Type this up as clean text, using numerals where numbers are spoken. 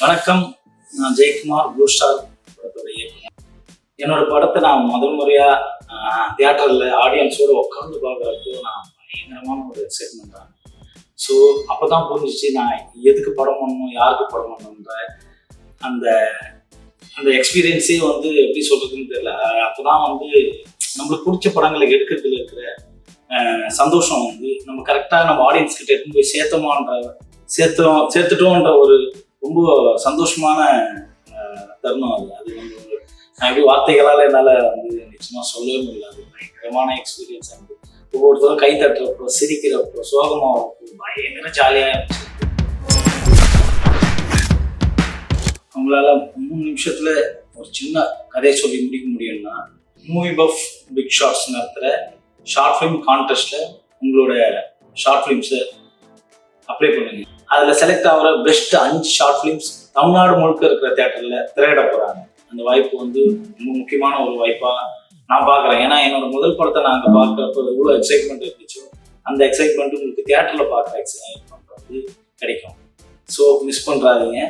வணக்கம், நான் Jayakumar, blue star படத்தோட இயக்குனர். என்னோட படத்தை நான் முதல் முறையா தியேட்டர்ல ஆடியன்ஸோட உட்காந்து பார்க்குறப்போ நான் பயங்கரமான ஒரு எக்ஸைட்மெண்ட் தான். ஸோ அப்போதான் புரிஞ்சிச்சு நான் எதுக்கு படம் பண்ணணும், யாருக்கு படம் பண்ணணுன்ற அந்த அந்த எக்ஸ்பீரியன்ஸே வந்து எப்படி சொல்றதுன்னு தெரியல. அப்போதான் வந்து நம்மளுக்கு பிடிச்ச படங்களை எடுக்கிறதுல இருக்கிற சந்தோஷம் வந்து நம்ம கரெக்டாக நம்ம ஆடியன்ஸ் கிட்ட எடுத்து போய் சேர்த்துட்டோன்ற ஒரு ரொம்ப சந்தோஷமான தருணம் அது. அது வந்து நான் எப்படி வார்த்தைகளால் என்னால் வந்து நிச்சயமாக சொல்லவே முடியல. அது பயங்கரமான எக்ஸ்பீரியன்ஸ். வந்து ஒவ்வொருத்தரும் கை தட்டுறப்போ, சிரிக்கிறப்போ, சோகமாகறப்போ பயங்கர ஜாலியாக இருந்துச்சு. அவங்களால 3 நிமிஷத்துல ஒரு சின்ன கதையை சொல்லி முடிக்க முடியும்னா, மூவி பஃப் பிக் ஷார்ட்ஸ் நடத்துகிற ஷார்ட் ஃபிலிம் கான்டெஸ்ட்ல உங்களோட ஷார்ட் ஃபிலிம்ஸை அப்ளை பண்ணுங்க. அதில் செலக்ட் ஆகிற பெஸ்ட் 5 ஷார்ட் ஃபிலிம்ஸ் தமிழ்நாடு முழுக்க இருக்கிற தியேட்டரில் திரையிட போகிறாங்க. அந்த வாய்ப்பு வந்து ரொம்ப முக்கியமான ஒரு வாய்ப்பாக நான் பார்க்குறேன். ஏன்னா என்னோட முதல் படத்தை நாங்கள் பார்க்குறப்போ எவ்வளோ எக்ஸைட்மெண்ட் இருந்துச்சோ அந்த எக்ஸைட்மெண்ட் உங்களுக்கு தியேட்டரில் பார்க்குற எக்ஸைட்மெண்ட் வந்து கிடைக்கும். So miss பண்ணுறாதீங்க.